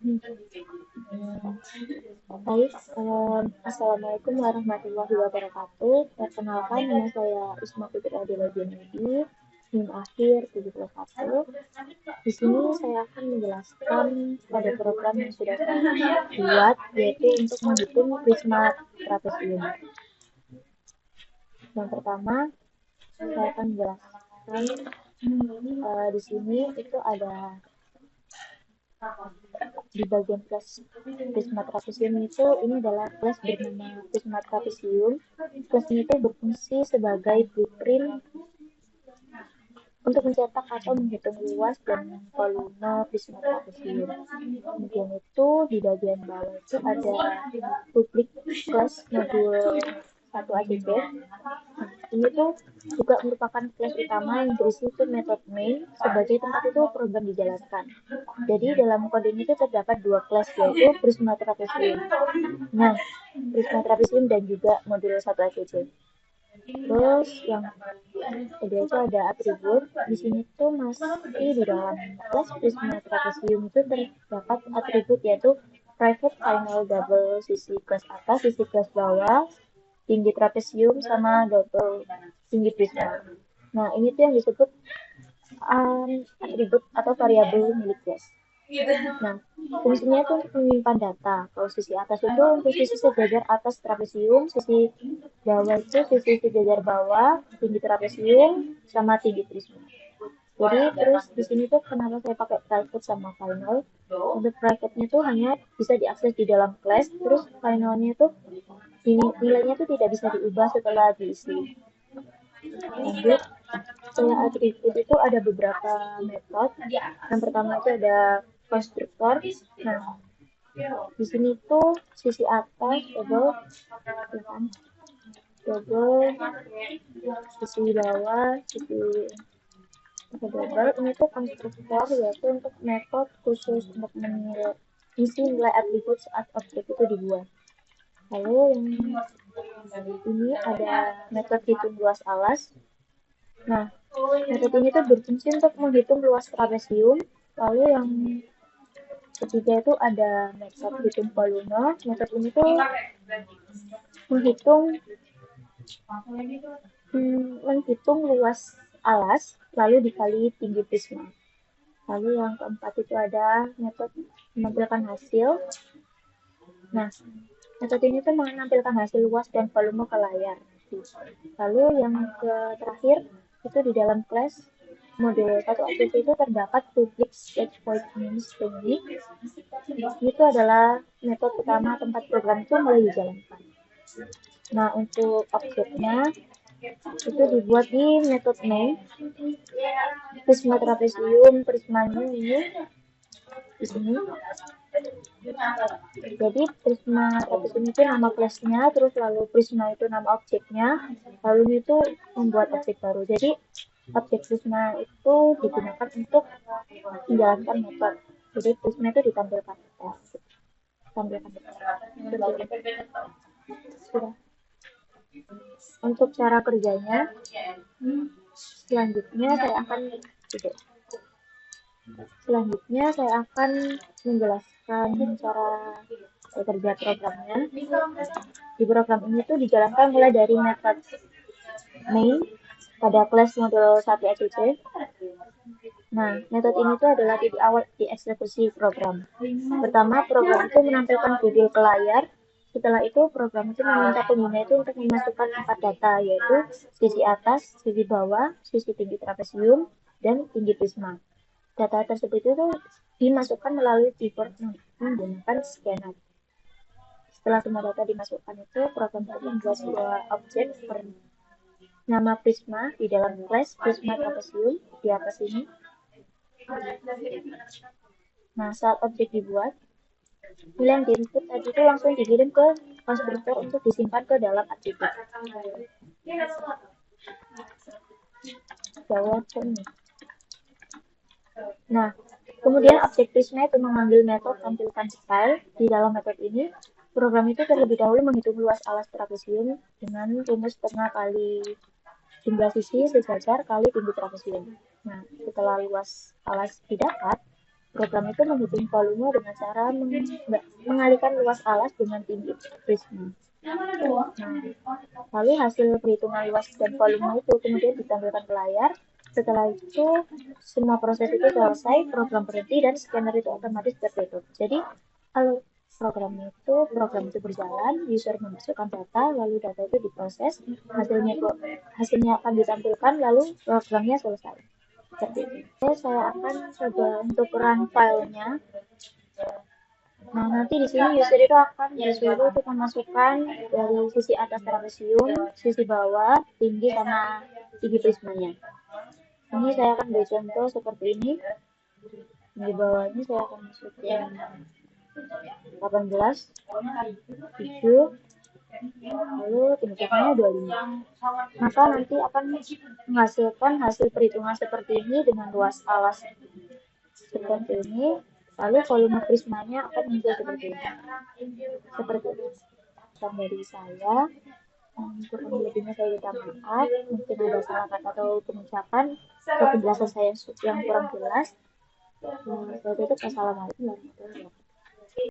Baik, Assalamualaikum warahmatullahi wabarakatuh. Perkenalkan, nama saya Isma Putri Adela Junedi, NIM akhir 71. Di sini saya akan menjelaskan pada program yang sudah saya buat, yaitu untuk menghitung prisma trapesium. Yang pertama, saya akan menjelaskan di sini itu ada di bagian kelas prisma trapesium itu ini adalah kelas bernama prisma trapesium. Kelas ini itu berfungsi sebagai blueprint untuk mencetak atau menghitung luas dan volume prisma trapesium. Kemudian itu di bagian bawah itu ada public kelas modul 1 ACC. Ini tuh juga merupakan kelas utama yang berisi itu metode main sebagai tempat itu program dijalankan. Jadi dalam kode ini tuh terdapat dua kelas, yaitu prisma trapesium. Nah, prisma trapesium dan juga modul 1 ACC. Terus yang kedua itu ada atribut. Di sini tuh masih di dalam kelas prisma trapesium itu terdapat atribut yaitu private final double sisi kelas atas, sisi kelas bawah, tinggi trapesium sama double tinggi prisma. Nah, ini tuh yang disebut atribut atau variabel milik kelas. Nah, fungsinya itu untuk menyimpan data. Kalau sisi atas itu untuk sisi sejajar atas trapesium, sisi bawah itu sisi sejajar bawah, tinggi trapesium, sama tinggi prisma. Jadi terus di sini tuh kenapa saya pakai private sama final? Untuk private-nya tuh hanya bisa diakses di dalam kelas, terus finalnya tuh nilainya tuh tidak bisa diubah setelah diisi. Lanjut, saya atribut itu ada beberapa metode. Yang pertama itu ada konstruktor. Nah, di sini tuh sisi atas double, sisi bawah, sisi double. Ini tuh konstruktor, yaitu untuk metode khusus untuk mengisi nilai atribut saat objek itu dibuat. Lalu yang ini ada metode hitung luas alas. Nah, metode ini tuh berfungsi untuk menghitung luas trapesium. Lalu yang ketiga itu ada metode hitung volume. Metode ini tuh menghitung luas alas lalu dikali tinggi prisma. Lalu yang keempat itu ada metode menampilkan hasil. Nah, metode ini tuh menampilkan hasil luas dan volume ke layar. Lalu yang terakhir itu di dalam kelas modul 1 ACC itu terdapat public sketch point means technique. Itu adalah metode utama tempat program itu mulai dijalankan. Nah, untuk objeknya itu dibuat di metode main. Prisma trapesium, prismanya ini di sini. Jadi prisma trapesium itu nama kelasnya, terus lalu prisma itu nama objeknya, lalu itu membuat objek baru. Jadi objek prisma itu digunakan untuk menjalankan metode. Jadi prisma itu ditampilkan. Sudah. Untuk cara kerjanya, selanjutnya saya akan menjelaskan cara kerja programnya. Di program ini tuh dijalankan mulai dari metode main pada kelas modul 1 ACC. Nah, metode ini tuh adalah titik awal dieksekusi program. Pertama, program itu menampilkan video ke layar. Setelah itu, program itu meminta pengguna itu untuk memasukkan 4 data, yaitu sisi atas, sisi bawah, sisi tinggi trapesium, dan tinggi prisma. Data tersebut itu dimasukkan melalui keyboard menggunakan scanner. Setelah semua data dimasukkan itu, program itu membuat sebuah objek bernama prisma di dalam kelas prisma trapesium di atas ini. Nah, saat objek dibuat, nilai yang diinput tadi itu langsung dikirim ke konstruktor untuk disimpan ke dalam atribut. Nah, kemudian objek prisma itu mengambil metode tampilkan style. Di dalam metode ini, program itu terlebih dahulu menghitung luas alas trapesium dengan rumus setengah kali jumlah sisi sejajar kali tinggi trapesium. Nah, setelah luas alas didapat, Program itu menghitung volume dengan cara mengalihkan luas alas dengan tinggi prisma. Lalu hasil perhitungan luas dan volume itu kemudian ditampilkan ke layar. Setelah itu semua proses itu selesai, program berhenti dan scanner itu otomatis tertutup. Jadi kalau program itu berjalan, user memasukkan data, lalu data itu diproses, hasilnya akan ditampilkan, lalu programnya selesai. Seperti itu. Saya akan coba untuk run filenya. Nah, nanti di sini user itu akan disuruh untuk memasukkan dari sisi atas trapesium, sisi bawah, tinggi sama tinggi prismanya. Ini saya akan beri contoh seperti ini. Di bawah ini saya akan masukin 18, 7, lalu tinggi prismanya 25. Maka nanti akan menghasilkan hasil perhitungan seperti ini dengan luas alas seperti ini. Lalu volume prismanya akan muncul seperti ini. Seperti itu. Dari saya, untuk lebihnya saya minta maaf, mungkin ada salah kata atau pengucapan atau penjelasan saya yang kurang jelas. Saya tutup. Assalamualaikum warahmatullahi wabarakatuh.